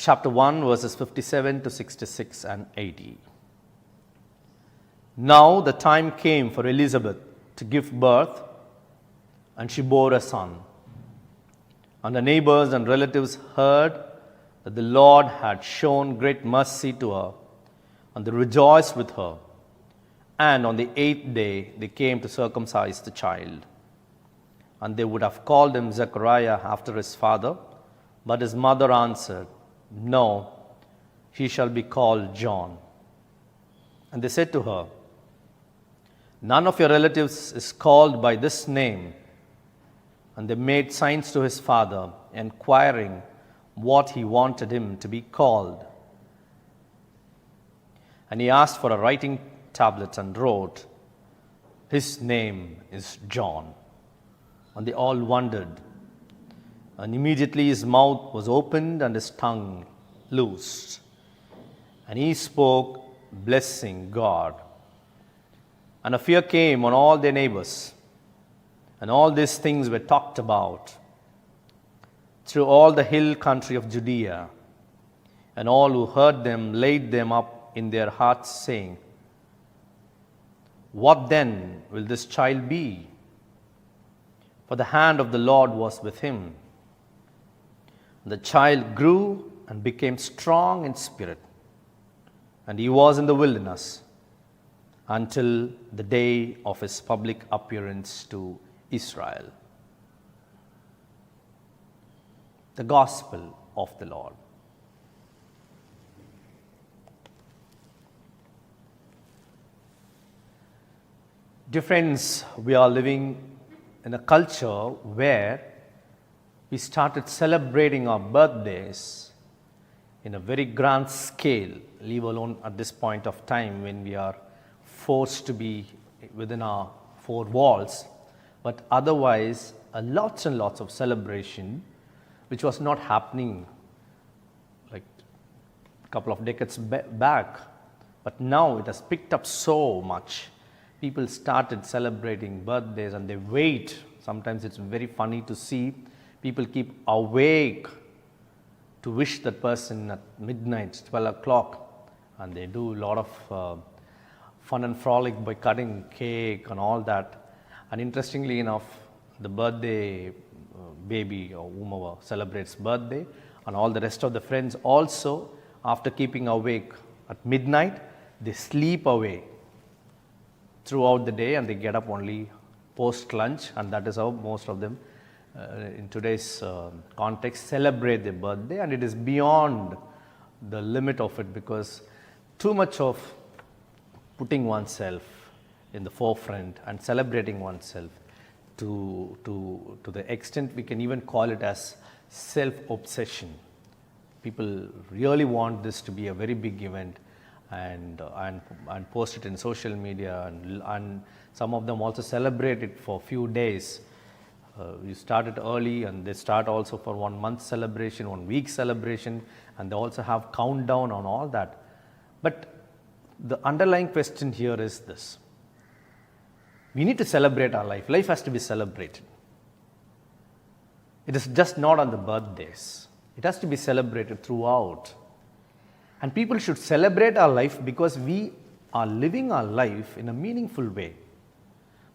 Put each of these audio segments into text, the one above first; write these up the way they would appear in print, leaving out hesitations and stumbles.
chapter 1, verses 57 to 66 and 80. Now the time came for Elizabeth to give birth, and she bore a son. And the neighbors and relatives heard that the Lord had shown great mercy to her, and they rejoiced with her. And on the 8th day they came to circumcise the child. And they would have called him Zechariah after his father, but his mother answered, No, he shall be called John. And they said to her, None of your relatives is called by this name. And they made signs to his father, inquiring what he wanted him to be called. And he asked for a writing tablet and wrote, His name is John. And they all wondered. And immediately his mouth was opened and his tongue loosed. And he spoke, blessing God. And a fear came on all their neighbors. And all these things were talked about through all the hill country of Judea. And all who heard them laid them up in their hearts, saying, What then will this child be? For the hand of the Lord was with him. The child grew and became strong in spirit, and he was in the wilderness until the day of his public appearance to Israel. The Gospel of the Lord. Dear friends, we are living in a culture where we started celebrating our birthdays in a very grand scale, leave alone at this point of time when we are forced to be within our four walls. But otherwise, lots and lots of celebration, which was not happening like a couple of decades back. But now it has picked up so much. People started celebrating birthdays and they wait. Sometimes it's very funny to see people keep awake to wish that person at midnight, 12 o'clock. And they do a lot of fun and frolic by cutting cake and all that. And interestingly enough, the birthday baby or whomever celebrates birthday, and all the rest of the friends also, after keeping awake at midnight, they sleep away throughout the day and they get up only post lunch, and that is how most of them in today's context celebrate their birthday. And it is beyond the limit of it, because too much of putting oneself in the forefront and celebrating oneself to the extent we can even call it as self-obsession. People really want this to be a very big event and post it in social media, and some of them also celebrate it for a few days. You start it early, and they start also for 1 month celebration, 1 week celebration, and they also have countdown on all that. But the underlying question here is this: we need to celebrate our life. Life has to be celebrated. It is just not on the birthdays. It has to be celebrated throughout. And people should celebrate our life because we are living our life in a meaningful way.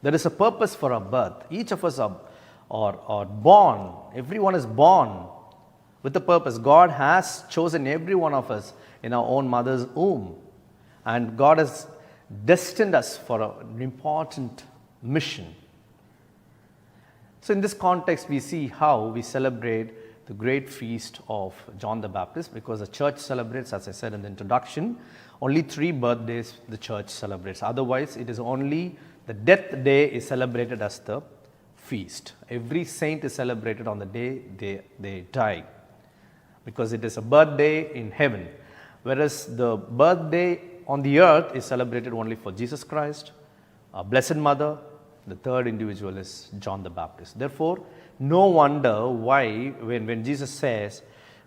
There is a purpose for our birth. Each of us are born. Everyone is born with a purpose. God has chosen every one of us in our own mother's womb. And God has destined us for an important mission. So in this context, we see how we celebrate the great feast of John the Baptist, because the church celebrates, as I said in the introduction, only 3 birthdays the church celebrates. Otherwise, it is only the death day is celebrated as the feast. Every saint is celebrated on the day they die, because it is a birthday in heaven. Whereas the birthday on the earth is celebrated only for Jesus Christ, our Blessed Mother. The third individual is John the Baptist. Therefore, no wonder why when Jesus says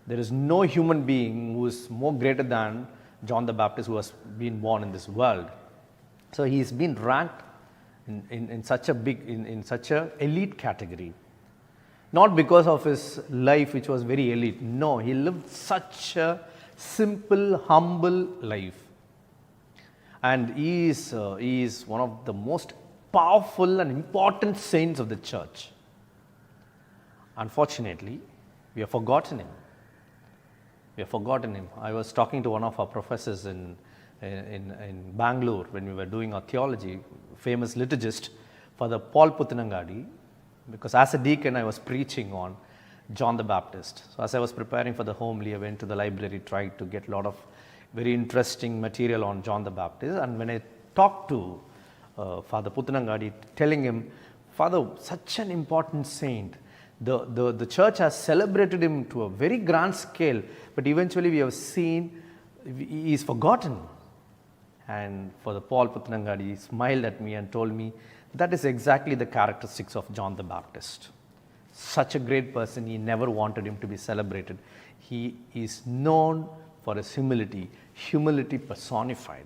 there is no human being who is more greater than John the Baptist who has been born in this world. So he has been ranked in such a elite category. Not because of his life, which was very elite. No, he lived such a simple, humble life. And he is one of the most powerful and important saints of the church. Unfortunately, we have forgotten him. We have forgotten him. I was talking to one of our professors in Bangalore when we were doing our theology, famous liturgist, Father Paul Puthanangadi, because as a deacon I was preaching on John the Baptist. So as I was preparing for the homily, I went to the library, tried to get a lot of very interesting material on John the Baptist. And when I talked to Father Puthanangadi, telling him, Father, such an important saint, the church has celebrated him to a very grand scale, but eventually we have seen he is forgotten. And Father Paul Puthanangadi smiled at me and told me, that is exactly the characteristics of John the Baptist. Such a great person, he never wanted him to be celebrated. He is known for his humility, humility personified.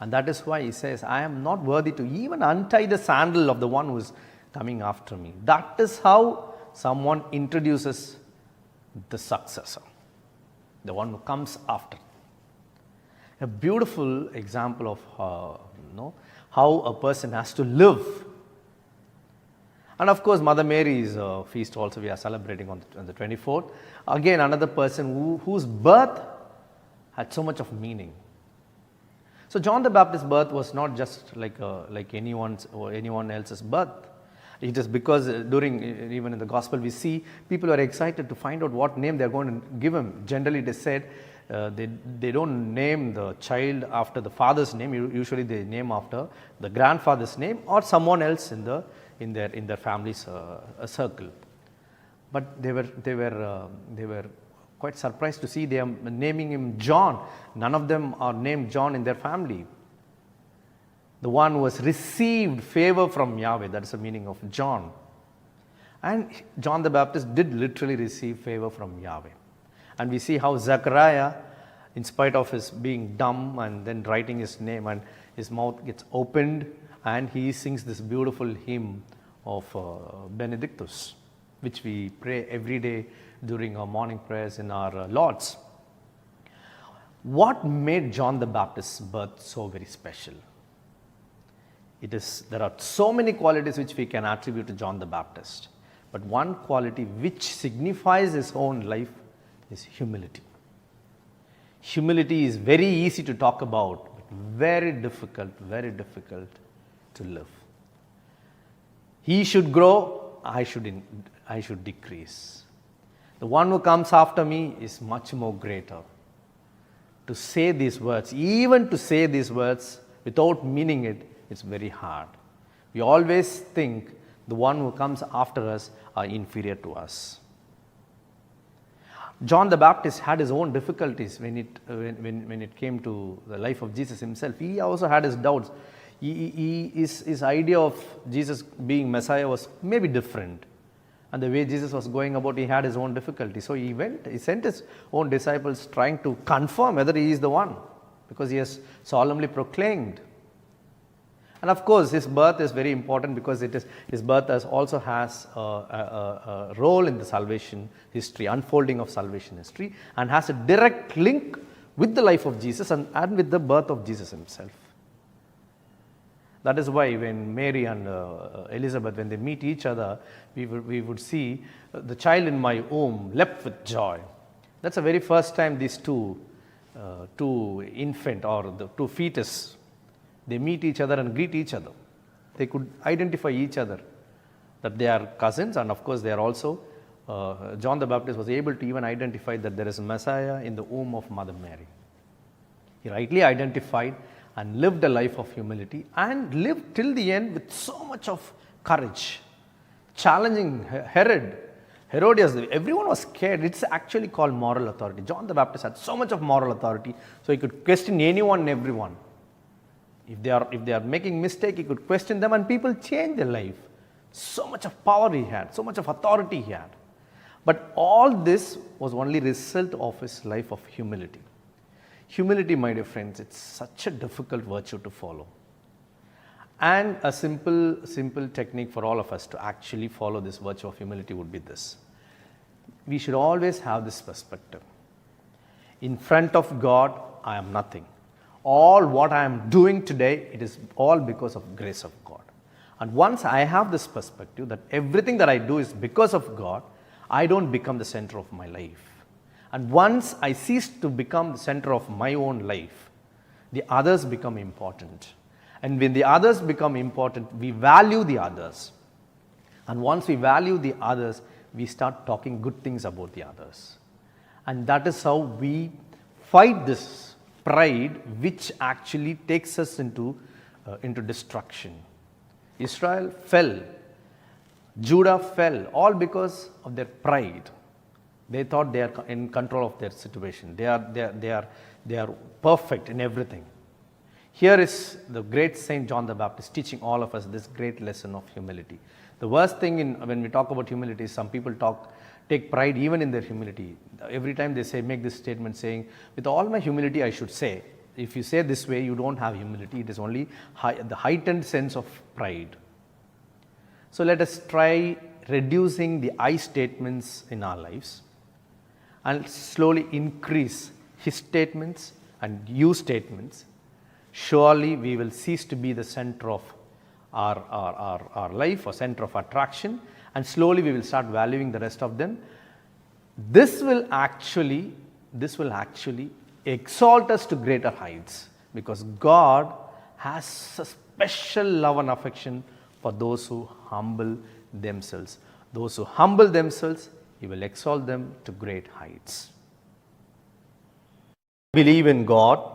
And that is why he says, I am not worthy to even untie the sandal of the one who is coming after me. That is how someone introduces the successor, the one who comes after. A beautiful example of how a person has to live. And of course, Mother Mary's feast also we are celebrating on the 24th. Again, another person whose birth had so much of meaning. So John the Baptist's birth was not just like anyone's or anyone else's birth. It is because even in the gospel we see people are excited to find out what name they are going to give him. Generally it is said they don't name the child after the father's name. Usually they name after the grandfather's name or someone else in their family's circle. But they were quite surprised to see they are naming him John. None of them are named John in their family. The one who has received favor from Yahweh, that is the meaning of John. And John the Baptist did literally receive favor from Yahweh. And we see how Zechariah, in spite of his being dumb and then writing his name, and his mouth gets opened and he sings this beautiful hymn of Benedictus, which we pray every day during our morning prayers in our Lord's. What made John the Baptist's birth so very special? There are so many qualities which we can attribute to John the Baptist, but one quality which signifies his own life is humility. Humility is very easy to talk about, but very difficult to live. He should grow, I should decrease. The one who comes after me is much more greater. To say these words, even to say these words without meaning it, it's very hard. We always think the one who comes after us are inferior to us. John the Baptist had his own difficulties when it came to the life of Jesus himself. He also had his doubts. His idea of Jesus being Messiah was maybe different. And the way Jesus was going about, he had his own difficulties. So he sent his own disciples trying to confirm whether he is the one, because he has solemnly proclaimed. And of course, his birth is very important because his birth also has a role in the salvation history, unfolding of salvation history, and has a direct link with the life of Jesus and with the birth of Jesus himself. That is why when Mary and Elizabeth, when they meet each other, we would see the child in my womb leapt with joy. That's the very first time these two infant or the two fetus, they meet each other and greet each other. They could identify each other, that they are cousins, and of course they are also, John the Baptist was able to even identify that there is a Messiah in the womb of Mother Mary. He rightly identified and lived a life of humility and lived till the end with so much of courage, challenging Herodias. Everyone was scared. It's actually called moral authority. John the Baptist had so much of moral authority, so he could question anyone and everyone. If they are making mistake, he could question them and people change their life. So much of power he had, so much of authority he had. But all this was only result of his life of humility. Humility, my dear friends, it's such a difficult virtue to follow. And a simple technique for all of us to actually follow this virtue of humility would be this. We should always have this perspective. In front of God, I am nothing. All what I am doing today, it is all because of grace of God. And once I have this perspective that everything that I do is because of God, I don't become the center of my life. And once I cease to become the center of my own life, the others become important. And when the others become important, we value the others. And once we value the others, we start talking good things about the others. And that is how we fight this pride, which actually takes us into destruction. Israel fell. Judah fell, all because of their pride. They thought they are in control of their situation. They are perfect in everything. Here is the great Saint John the Baptist teaching all of us this great lesson of humility. The worst thing when we talk about humility is some people take pride even in their humility. Every time they make this statement saying, with all my humility I should say. If you say this way, you don't have humility. It is only the heightened sense of pride. So let us try reducing the I statements in our lives and slowly increase his statements and you statements. Surely we will cease to be the center of our life or center of attraction, and slowly we will start valuing the rest of them. This will actually exalt us to greater heights, because God has a special love and affection for those who humble themselves. Those who humble themselves, He will exalt them to great heights. Believe in God